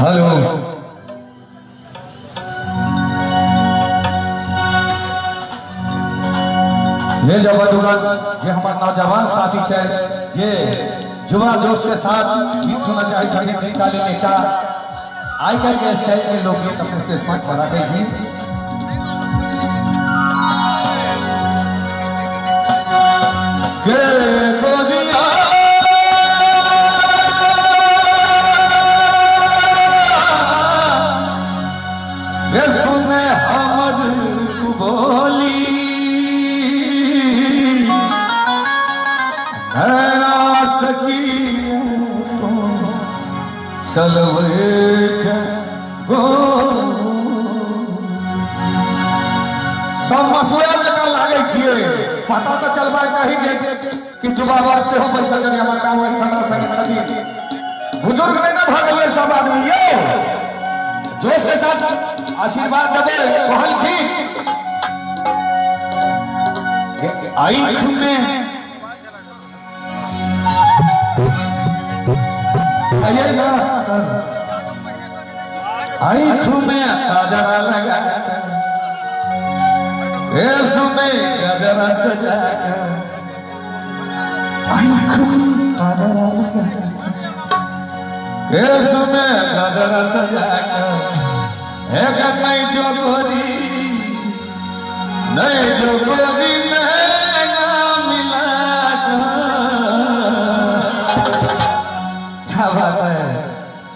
Hello ये जबरदस्त जे हमार नौजवान साथी छे जे युवा जोश के साथ गीत सुनना चाहे छे निकाले एकटा आई कल के स्टाइल के लोग गीत अपने स्टेज पर चलाते छी के गोदिया ये सुने हमर बोली ना सकी तो चलवे गो सब मसुआ जगह लागे छिए पता तो चलबा चाही जे कि युवा वर्ग से हो पैसा जने हमर गांव में हमरा संग छथि बुजुर्ग नहीं ना भागले सब आदमी यो जोश के साथ आशीर्वाद देबे कहल की आई में आइएगा सर आई में ताजरा लगा में गजरा सजा आई ताजरा लगा में गजरा सजा एक नहीं जो गोरी मिला क्या बात है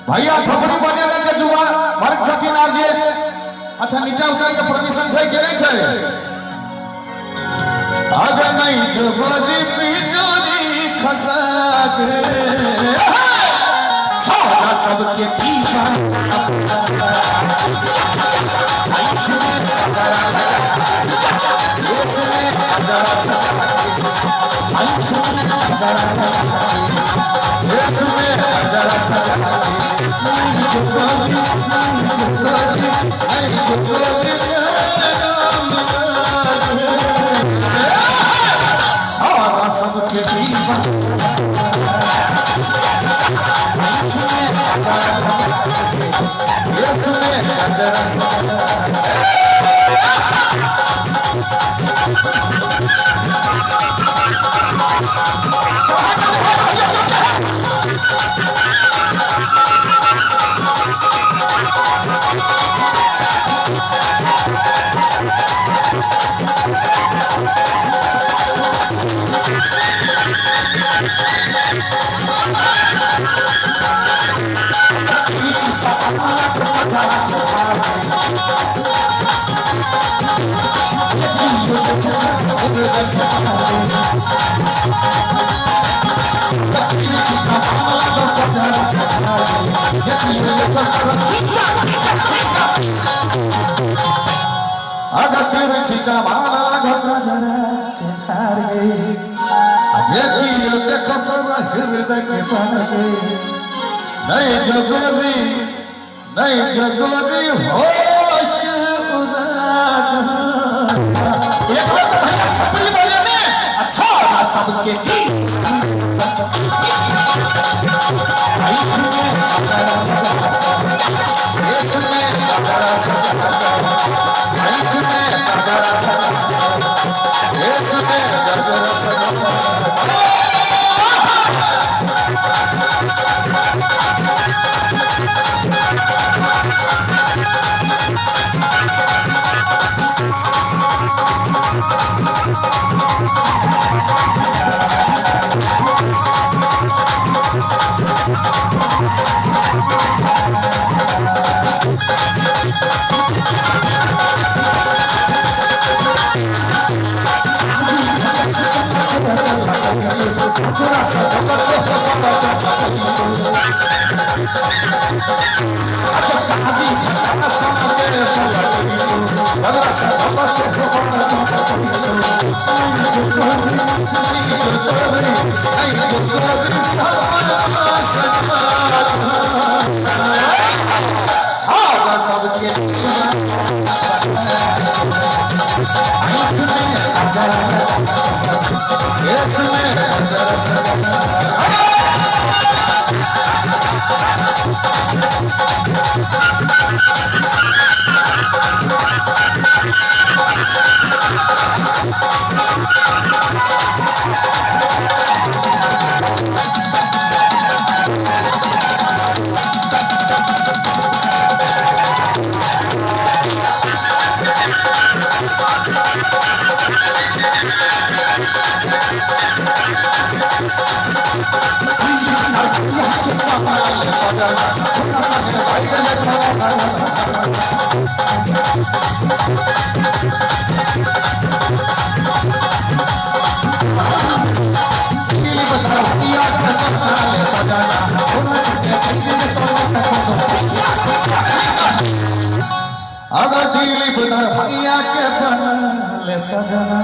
भैया थोड़ी बजे के जुआ वर्ग छथिन आर जे अच्छा नीचा उतर के परमिशन छै कि नहीं छै अगर नहीं जो गोरी बिजोरी खसा के सारा सबके पीछा अगर तेरे चिता माला घटा जरा के हार गई अजय की देखो तो हृदय के पार गई नहीं जगोरी होश उजाग एक बार तो भैया छपरी बोले ने अच्छा सबके Yes, सजना तोरा संगे भाई के दिली बता भैया के बनले सजना तोरा संगे भाई के अगर दिली बता भैया के बनले सजना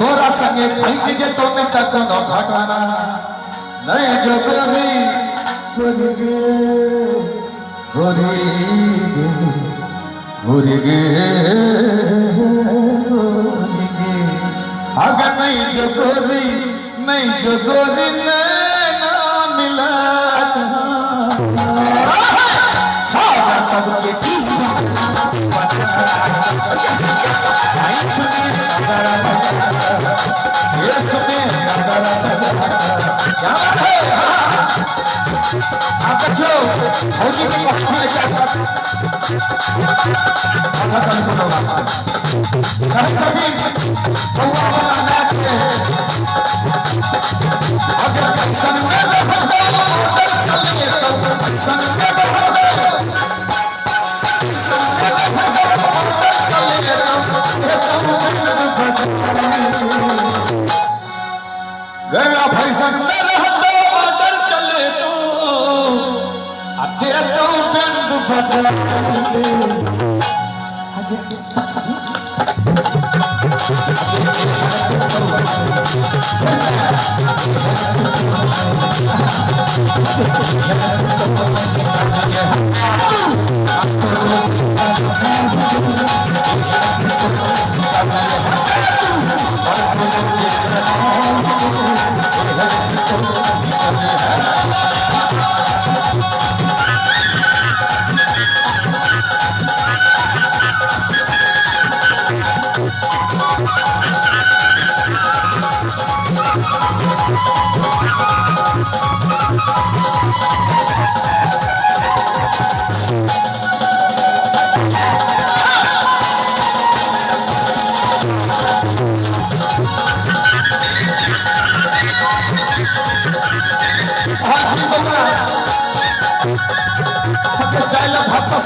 तोरा संगे भाई के तो में कोनो घटना नहीं जो गोरी गोरी गोरी गे अगर नहीं जो गोरी ना मिला सारा सबके आप देखो फौजी की कहानी है क्या अच्छा चल बोलो सभी कौवा वाला नाच है अगर संग में रहते चलिए तो संग में गया भाई संग में रहते ऑर्डर चले तो आते तो बैंड बजा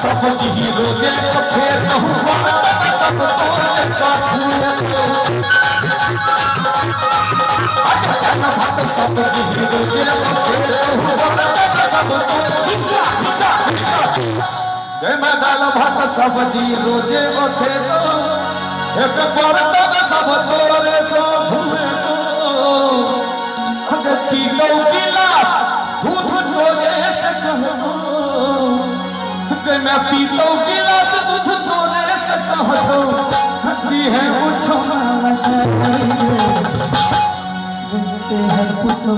सब हीरो के फेर कहूँ सब तोरे साथ सब हीरो के फेर कहूँ सब जय मैं दाल भात सब्जी रोजे उठे तो एक बर्तन सब तोरे साथ तो अगर पीलो गिलास दूध तोरे से कहूँ मैं पीता हूँ गिलास दूध तोरे से कह दो हड्डी है उठना है पुतो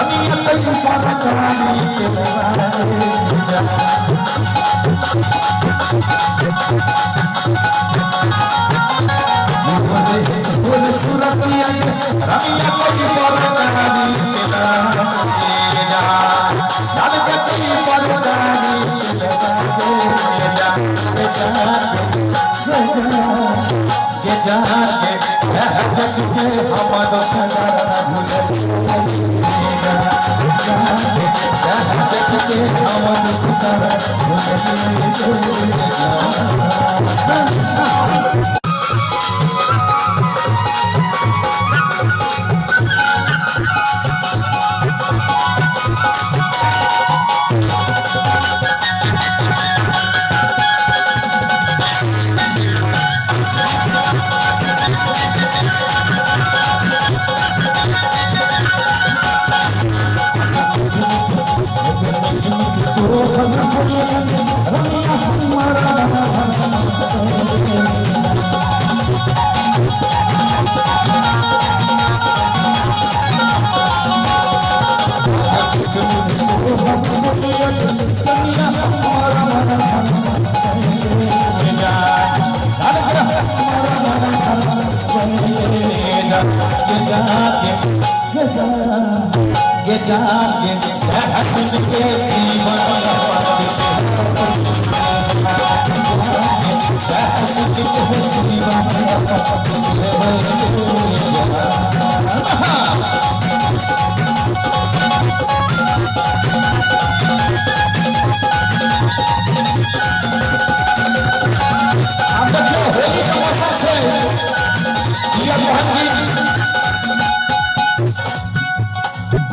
रनिया कई पर चढ़ानी के बोल सुरतिया रनिया कई पर चढ़ानी के कई पर चढ़ानी के जाके हमारा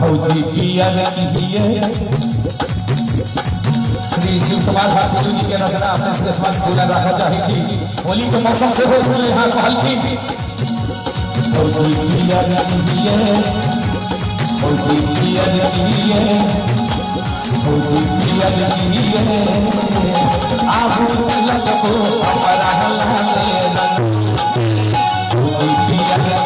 फौजी पिया श्री शिव कुमार ठाकुर जी के रचना अपने समाज पूरा रखा चाहिए थी। होली के मौसम से हो यहाँ कहल थी फौजी पिया फौजी पिया फौजी पिया आबू लगो हमारा फौजी पिया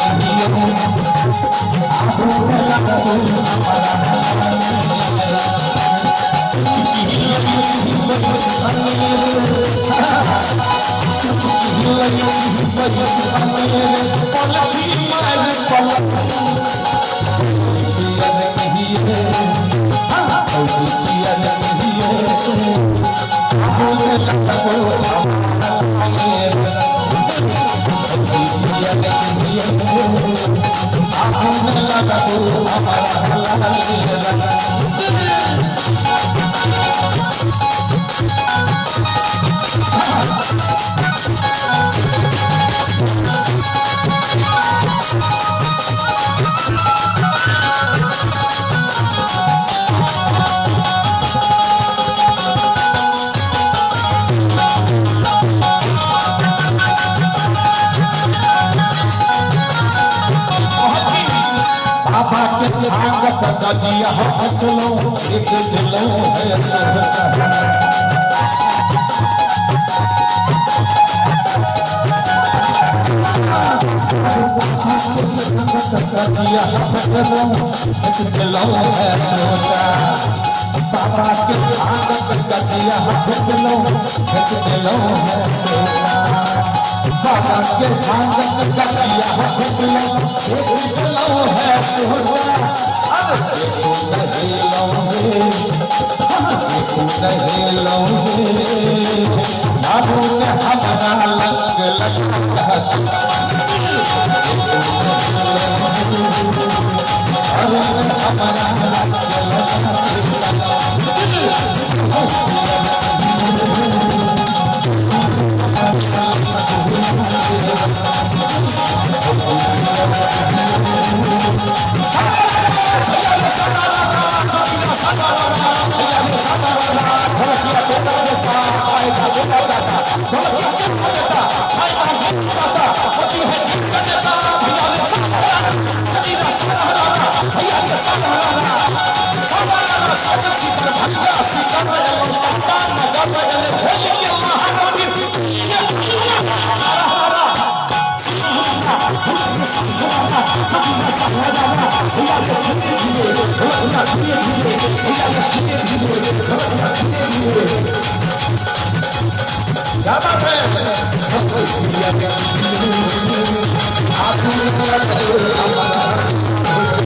जिया हथलो एक दिलो है जिया हथलो एक दिलो है बाबा के आगत जिया हथलो एक दिलो है बाबा के आगत जिया हथलो एक दिलो है भैया